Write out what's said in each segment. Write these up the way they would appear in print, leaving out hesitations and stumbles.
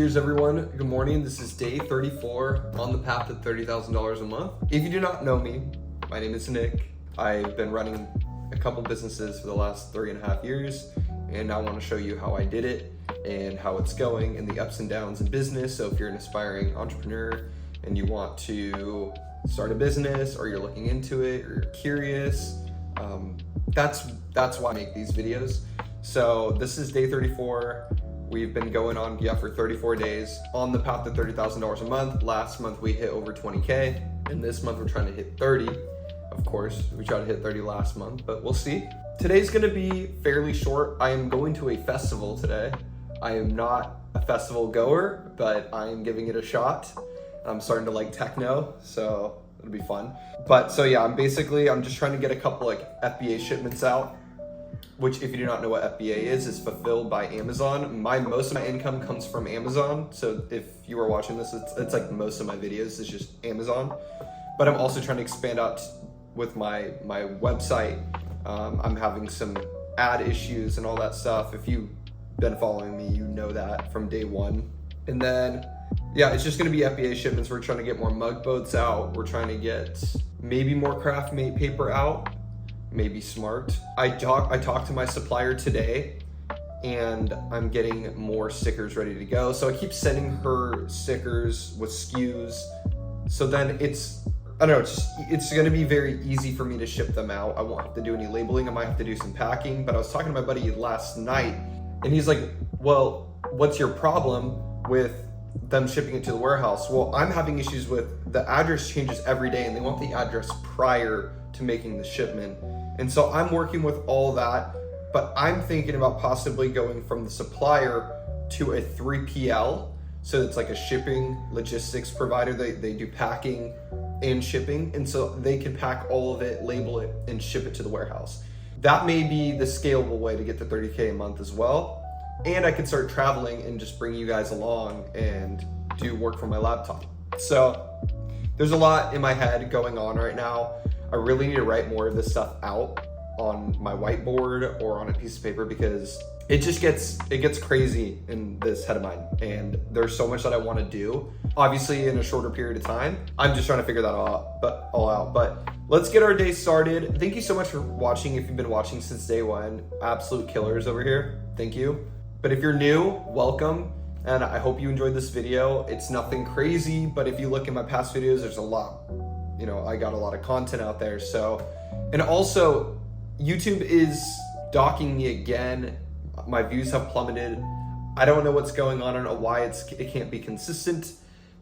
Cheers everyone, good morning. This is day 34 on the path to $30,000 a month. If you do not know me, my name is Nick. I've been running a couple businesses for the last 3.5 years, and I want to show you how I did it and how it's going and the ups and downs in business. So if you're an aspiring entrepreneur and you want to start a business, or you're looking into it, or you're curious, that's why I make these videos. So this is day 34. We've been going on for 34 days on the path to $30,000 a month. Last month we hit over 20K, and this month we're trying to hit 30. Of course, we tried to hit 30 last month, but we'll see. Today's gonna be fairly short. I am going to a festival today. I am not a festival goer, but I am giving it a shot. I'm starting to like techno, so it'll be fun. But so yeah, I'm just trying to get a couple like FBA shipments out, which if you do not know what FBA is fulfilled by Amazon. Most of my income comes from Amazon. So if you are watching this, it's like most of my videos is just Amazon. But I'm also trying to expand out with my website. I'm having some ad issues and all that stuff. If you've been following me, you know that from day one. And then, yeah, it's just gonna be FBA shipments. We're trying to get more mug boats out. We're trying to get maybe more craft mate paper out. Maybe smart. I talked to my supplier today, and I'm getting more stickers ready to go. So I keep sending her stickers with SKUs. So then it's gonna be very easy for me to ship them out. I won't have to do any labeling. I might have to do some packing. But I was talking to my buddy last night, and he's like, well, what's your problem with them shipping it to the warehouse? Well, I'm having issues with the address changes every day, and they want the address prior to making the shipment. And so I'm working with all that, but I'm thinking about possibly going from the supplier to a 3PL. So it's like a shipping logistics provider. They do packing and shipping. And so they can pack all of it, label it, and ship it to the warehouse. That may be the scalable way to get to 30K a month as well. And I could start traveling and just bring you guys along and do work from my laptop. So there's a lot in my head going on right now. I really need to write more of this stuff out on my whiteboard or on a piece of paper, because it gets crazy in this head of mine, and there's so much that I want to do, obviously in a shorter period of time. I'm just trying to figure that all out. But let's get our day started. Thank you so much for watching. If you've been watching since day one, absolute killers over here. Thank you. But if you're new, welcome. And I hope you enjoyed this video. It's nothing crazy, but if you look at my past videos, there's a lot. I got a lot of content out there. So, and also YouTube is docking me again. My views have plummeted. I don't know what's going on. I don't know why it can't be consistent.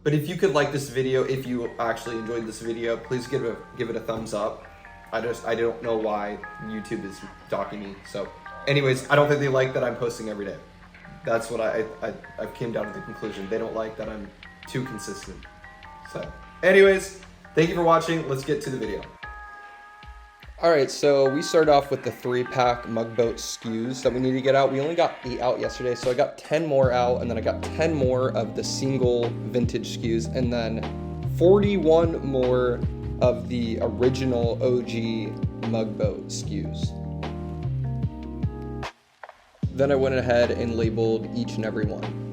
But if you could like this video, if you actually enjoyed this video, please give it a thumbs up. I don't know why YouTube is docking me. So anyways, I don't think they like that I'm posting every day. That's what I've came down to the conclusion. They don't like that I'm too consistent. So anyways, thank you for watching. Let's get to the video. All right, so we started off with the 3-pack mug boat SKUs that we need to get out. We only got 8 out yesterday, so I got 10 more out, and then I got 10 more of the single vintage SKUs, and then 41 more of the original OG mug boat SKUs. Then I went ahead and labeled each and every one.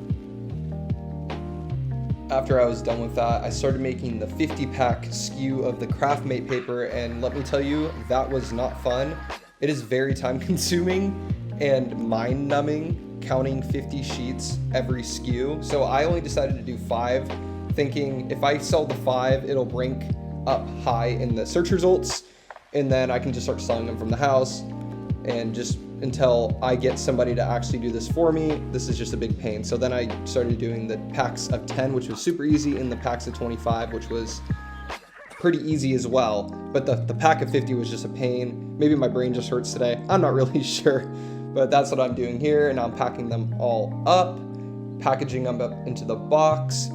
After I was done with that, I started making the 50-pack SKU of the craft mate paper, and let me tell you, that was not fun. It is very time consuming and mind numbing counting 50 sheets every SKU. So I only decided to do 5, thinking if I sell the 5, it'll rank up high in the search results, and then I can just start selling them from the house. And just until I get somebody to actually do this for me, this is just a big pain. So then I started doing the packs of 10, which was super easy, and the packs of 25, which was pretty easy as well. But the pack of 50 was just a pain. Maybe my brain just hurts today. I'm not really sure, but that's what I'm doing here. And I'm packing them all up, packaging them up into the box,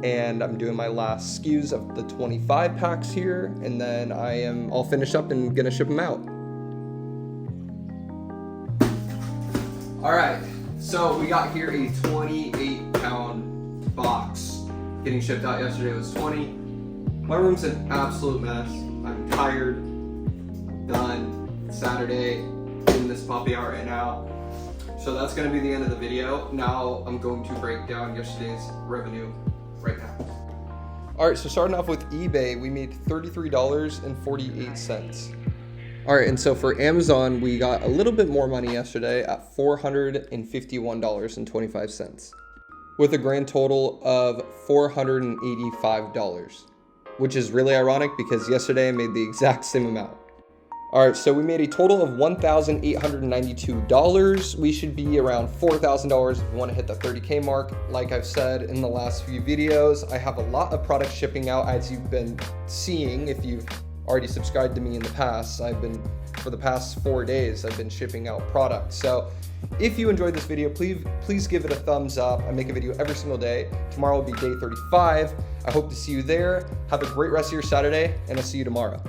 and I'm doing my last SKUs of the 25 packs here. And then I am all finished up and gonna ship them out. All right, so we got here a 28-pound box. Getting shipped out yesterday was 20. My room's an absolute mess. I'm tired, I'm done. It's Saturday, in this puppy out right now. So that's going to be the end of the video. Now I'm going to break down yesterday's revenue right now. All right, so starting off with eBay, we made $33.48. All right, and so for Amazon, we got a little bit more money yesterday at $451.25, with a grand total of $485, which is really ironic because yesterday I made the exact same amount. All right, so we made a total of $1,892. We should be around $4,000 if we want to hit the 30K mark. Like I've said in the last few videos, I have a lot of product shipping out, as you've been seeing. If you've already subscribed to me in the past, for the past 4 days, I've been shipping out products. So if you enjoyed this video, please give it a thumbs up. I make a video every single day. Tomorrow will be day 35. I hope to see you there. Have a great rest of your Saturday, and I'll see you tomorrow.